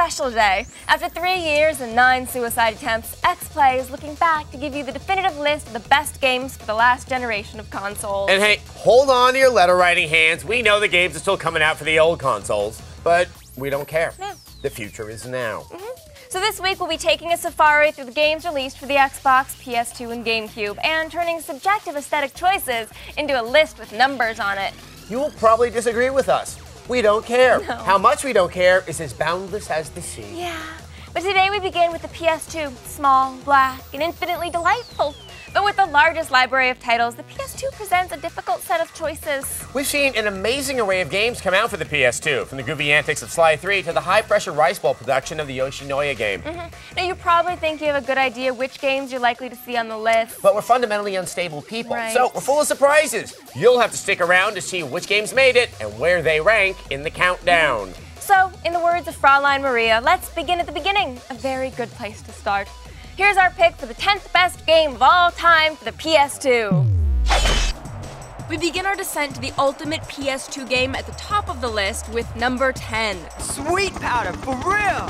special day. After 3 years and 9 suicide attempts, X-Play is looking back to give you the definitive list of the best games for the last generation of consoles. And hey, hold on to your letter-writing hands. We know the games are still coming out for the old consoles, but we don't care. No. The future is now. So this week we'll be taking a safari through the games released for the Xbox, PS2, and GameCube, and turning subjective aesthetic choices into a list with numbers on it. You will probably disagree with us. We don't care. No. How much we don't care is as boundless as the sea. Yeah, but today we begin with the PS2, small, black, and infinitely delightful. But with the largest library of titles, the PS2 presents a difficult set of choices. We've seen an amazing array of games come out for the PS2, from the goofy antics of Sly 3 to the high-pressure rice ball production of the Yoshinoya game. Now you probably think you have a good idea which games you're likely to see on the list. But we're fundamentally unstable people, Right. so we're full of surprises. You'll have to stick around to see which games made it and where they rank in the countdown. So, in the words of Fraulein Maria, let's begin at the beginning. A very good place to start. Here's our pick for the 10th best game of all time for the PS2. We begin our descent to the ultimate PS2 game at the top of the list with number 10. Sweet powder, for real!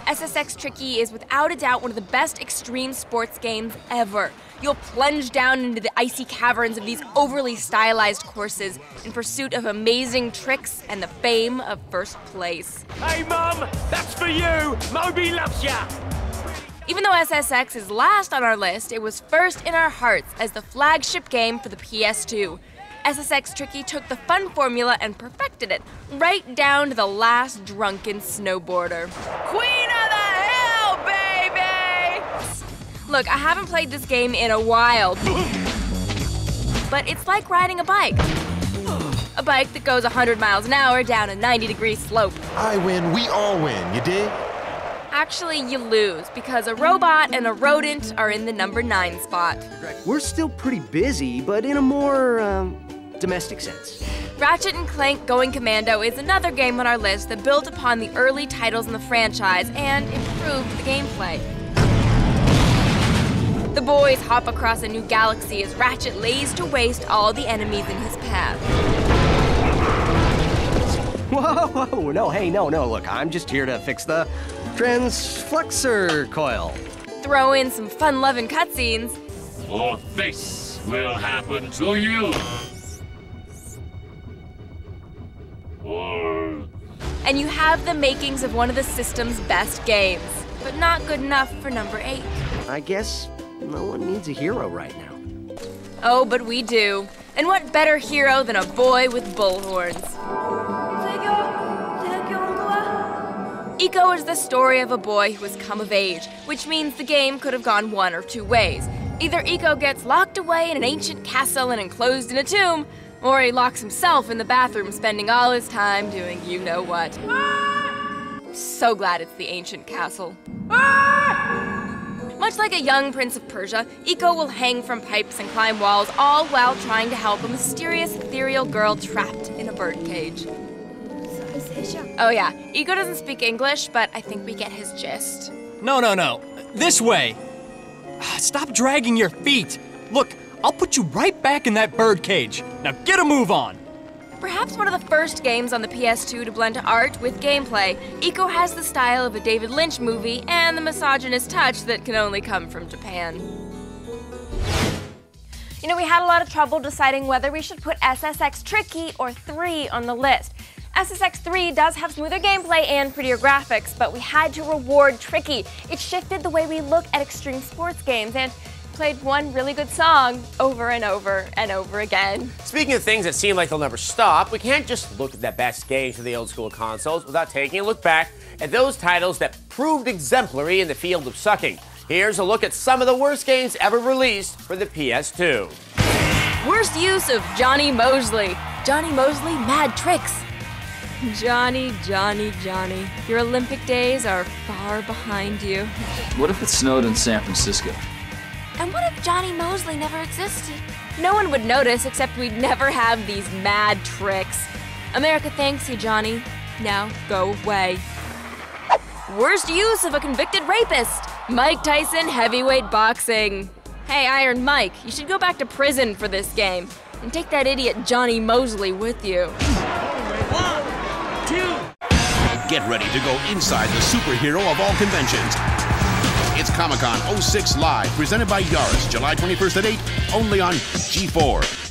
SSX Tricky is without a doubt one of the best extreme sports games ever. You'll plunge down into the icy caverns of these overly stylized courses in pursuit of amazing tricks and the fame of first place. Hey Mum, that's for you! Moby loves ya! Even though SSX is last on our list, it was first in our hearts as the flagship game for the PS2. SSX Tricky took the fun formula and perfected it, right down to the last drunken snowboarder. Queen of the Hill, baby! Look, I haven't played this game in a while, but it's like riding a bike. A bike that goes 100 miles an hour down a 90-degree slope. I win, we all win, you dig? Actually, you lose, because a robot and a rodent are in the number 9 spot. We're still pretty busy, but in a more, domestic sense. Ratchet & Clank Going Commando is another game on our list that built upon the early titles in the franchise and improved the gameplay. The boys hop across a new galaxy as Ratchet lays to waste all the enemies in his path. Whoa, no, hey, no, look, I'm just here to fix the transflexor coil. Throw in some fun-loving cutscenes. Or this will happen to you. And you have the makings of one of the system's best games, but not good enough for number 8. I guess no one needs a hero right now. Oh, but we do. And what better hero than a boy with bullhorns? Eco is the story of a boy who has come of age, which means the game could have gone one or two ways. Either Eco gets locked away in an ancient castle and enclosed in a tomb, or he locks himself in the bathroom spending all his time doing you-know-what. So glad it's the ancient castle. Much like a young prince of Persia, Eco will hang from pipes and climb walls, all while trying to help a mysterious, ethereal girl trapped in a birdcage. Oh yeah, Eco doesn't speak English, but I think we get his gist. No. This way. Stop dragging your feet. Look, I'll put you right back in that birdcage. Now get a move on. Perhaps one of the first games on the PS2 to blend art with gameplay, Eco has the style of a David Lynch movie and the misogynist touch that can only come from Japan. You know, we had a lot of trouble deciding whether we should put SSX Tricky or 3 on the list. SSX 3 does have smoother gameplay and prettier graphics, but we had to reward Tricky. It shifted the way we look at extreme sports games and played one really good song over and over and over again. Speaking of things that seem like they'll never stop, we can't just look at the best games for the old school consoles without taking a look back at those titles that proved exemplary in the field of sucking. Here's a look at some of the worst games ever released for the PS2. Worst use of Johnny Mosley. Johnny Mosley, mad tricks. Johnny, your Olympic days are far behind you. What if it snowed in San Francisco? And what if Johnny Mosley never existed? No one would notice, except we'd never have these mad tricks. America thanks you, Johnny. Now go away. Worst use of a convicted rapist. Mike Tyson heavyweight boxing. Hey, Iron Mike, you should go back to prison for this game. And take that idiot Johnny Mosley with you. Get ready to go inside the superhero of all conventions. It's Comic-Con 06 Live, presented by Yaris, July 21st at 8, only on G4.